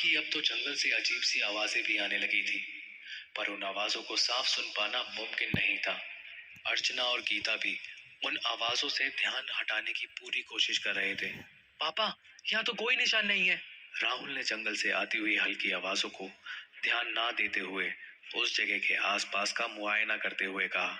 कि अब तो जंगल से अजीब सी आवाजें भी आने लगी थी, पर उन आवाजों को साफ सुन पाना मुमकिन नहीं था। अर्चना और गीता भी उन आवाजों से ध्यान हटाने की पूरी कोशिश कर रहे थे। पापा, यहाँ तो कोई निशान नहीं है। राहुल ने जंगल से आती हुई हल्की आवाजों को ध्यान ना देते हुए उस जगह के आसपास का मुआयना करते हुए कहा।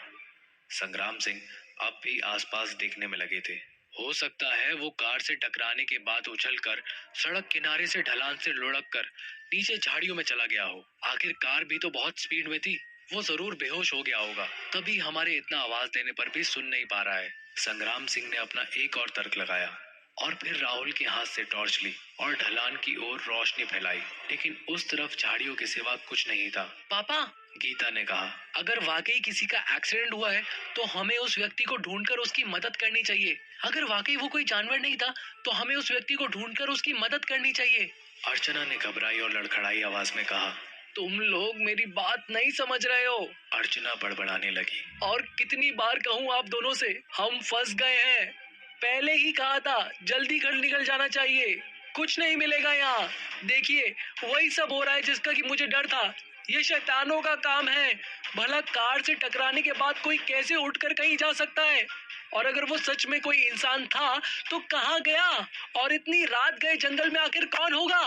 संग्राम सिंह अब भी आसपास देखने में लगे थे। हो सकता है वो कार से टकराने के बाद उछलकर सड़क किनारे से ढलान से लुढ़क कर नीचे झाड़ियों में चला गया हो। आखिर कार भी तो बहुत स्पीड में थी, वो जरूर बेहोश हो गया होगा, तभी हमारे इतना आवाज देने पर भी सुन नहीं पा रहा है। संग्राम सिंह ने अपना एक और तर्क लगाया और फिर राहुल के हाथ से टॉर्च ली और ढलान की ओर रोशनी फैलाई, लेकिन उस तरफ झाड़ियों के सिवा कुछ नहीं था। पापा, गीता ने कहा, अगर वाकई किसी का एक्सीडेंट हुआ है तो हमें उस व्यक्ति को ढूंढकर उसकी मदद करनी चाहिए। अगर वाकई वो कोई जानवर नहीं था तो हमें उस व्यक्ति को ढूंढकर उसकी मदद करनी चाहिए। अर्चना ने घबराई और लड़खड़ाई आवाज में कहा, तुम लोग मेरी बात नहीं समझ रहे हो। अर्चना बड़बड़ाने लगी, और कितनी बार कहूँ आप दोनों से, हम फंस गए हैं। पहले ही कहा था जल्दी घर निकल जाना चाहिए, कुछ नहीं मिलेगा यहाँ। देखिए वही सब हो रहा है जिसका कि मुझे डर था। ये शैतानों का काम है। भला कार से टकराने के बाद कोई कैसे उठकर कहीं जा सकता है? और अगर वो सच में कोई इंसान था तो कहाँ गया? और इतनी रात गए जंगल में आखिर कौन होगा?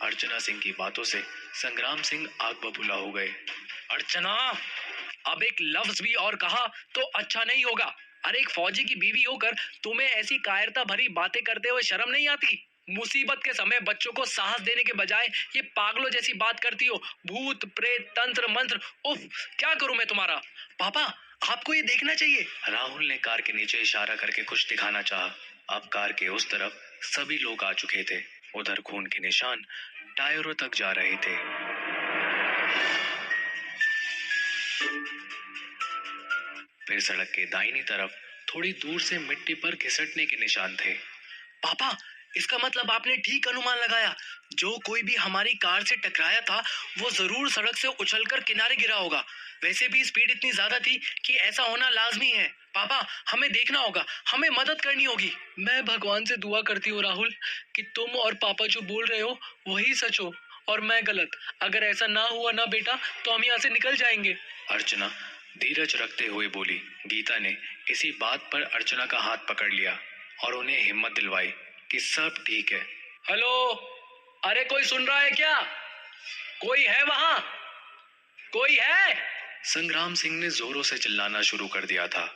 अर्चना सिंह की बातों से संग्राम सिंह आग बबूला हो गए। अर्चना, अब एक लफ्ज भी और कहा तो अच्छा नहीं होगा। अरे एक फौजी की बीवी होकर तुम्हें ऐसी कायरता भरी बातें करते हुए शर्म नहीं आती? मुसीबत के समय बच्चों को साहस देने के बजाय ये पागलों जैसी बात करती हो। भूत प्रेत तंत्र मंत्र, उफ, क्या करूं मैं तुम्हारा? पापा, आपको ये देखना चाहिए। राहुल ने कार के नीचे इशारा करके कुछ दिखाना चाहा। अब कार के उस तरफ सभी लोग आ चुके थे। उधर खून के निशान टायरों तक जा रहे थे। फिर सड़क के दाहिनी तरफ थोड़ी दूर से मिट्टी पर घिसटने के निशान थे। पापा, इसका मतलब आपने ठीक अनुमान लगाया। जो कोई भी हमारी कार से टकराया था वो जरूर सड़क से उछलकर किनारे गिरा होगा। वैसे भी स्पीड इतनी ज्यादा थी कि ऐसा होना लाजमी है। पापा, हमें देखना होगा, हमें मदद करनी होगी। मैं भगवान से दुआ करती हूँ राहुल कि तुम और पापा जो बोल रहे हो वही सच हो और मैं गलत। अगर ऐसा ना हुआ ना बेटा तो हम यहाँ से निकल जाएंगे। अर्चना धीरज रखते हुए बोली। गीता ने इसी बात पर अर्चना का हाथ पकड़ लिया और उन्हें हिम्मत दिलवाई कि सब ठीक है। हेलो, अरे कोई सुन रहा है क्या? कोई है वहां? कोई है? संग्राम सिंह ने जोरों से चिल्लाना शुरू कर दिया था।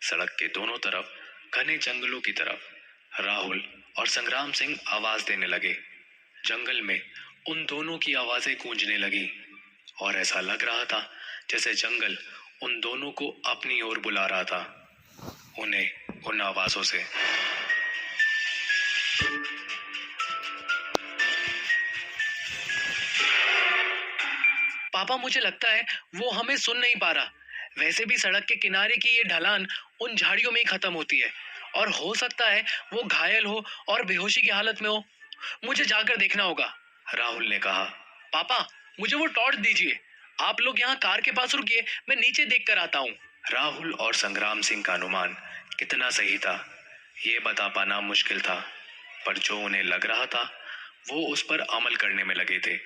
सड़क के दोनों तरफ घने जंगलों की तरफ राहुल और संग्राम सिंह आवाज देने लगे। जंगल में उन दोनों की आवाजें गूंजने लगी और ऐसा लग रहा था जैसे जंगल उन दोनों को अपनी ओर बुला रहा था। उन्हें उन आवाजों से पापा, मुझे लगता है वो हमें सुन नहीं पा रहा। वैसे भी सड़क के किनारे की ये ढलान उन झाड़ियों में ही खत्म होती है और हो सकता है वो घायल हो और बेहोशी की हालत में हो। मुझे जाकर देखना होगा। राहुल ने कहा। पापा, मुझे वो टॉर्च दीजिए। आप लोग यहाँ कार के पास रुकिए, मैं नीचे देख कर आता हूँ। राहुल और संग्राम सिंह का अनुमान कितना सही था ये बता पाना मुश्किल था, पर जो उन्हें लग रहा था वो उस पर अमल करने में लगे थे।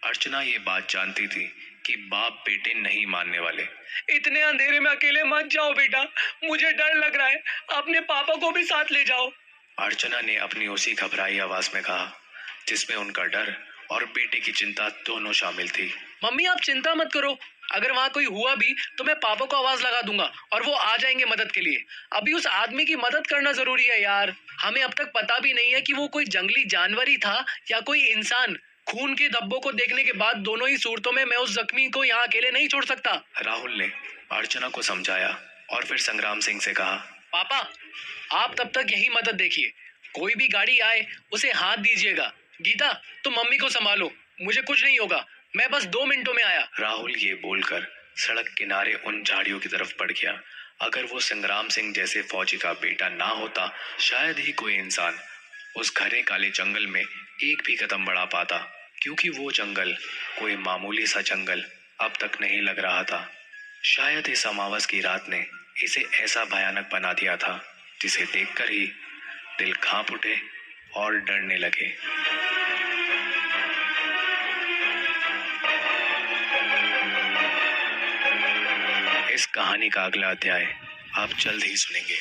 अर्चना ये बात जानती थी कि बाप बेटे नहीं मानने वाले। इतने अंधेरे में अकेले मत जाओ बेटा, मुझे डर लग रहा है। अपने पापा को भी साथ ले जाओ। अर्चना ने अपनी उसी घबराई आवाज में कहा जिसमें उनका डर और बेटे की चिंता दोनों शामिल थी। मम्मी, आप चिंता मत करो। अगर वहाँ कोई हुआ भी तो मैं पापा को आवाज लगा दूंगा और वो आ जाएंगे मदद के लिए। अभी उस आदमी की मदद करना जरूरी है यार। हमें अब तक पता भी नहीं है कि वो कोई जंगली जानवर ही था या कोई इंसान। खून के धब्बों को देखने के बाद दोनों ही सूरतों में मैं उस जख्मी को यहाँ अकेले नहीं छोड़ सकता। राहुल ने अर्चना को समझाया और फिर संग्राम सिंह से कहा, पापा, आप तब तक यही मदद देखिए। कोई भी गाड़ी आए उसे हाथ दीजिएगा। गीता, तुम मम्मी को संभालो, मुझे कुछ नहीं होगा, मैं बस 2 मिनटों में आया। राहुल ये बोलकर सड़क किनारे उन झाड़ियों की तरफ बढ़ गया। अगर वो संग्राम सिंह जैसे फौजी का बेटा ना होता, शायद ही कोई इंसान उस घने काले जंगल में एक भी कदम बढ़ा पाता, क्योंकि वो जंगल कोई मामूली सा जंगल अब तक नहीं लग रहा था। शायद इस अमावस की रात ने इसे ऐसा भयानक बना दिया था जिसे देखकर ही दिल कांप उठे और डरने लगे। इस कहानी का अगला अध्याय आप जल्द ही सुनेंगे।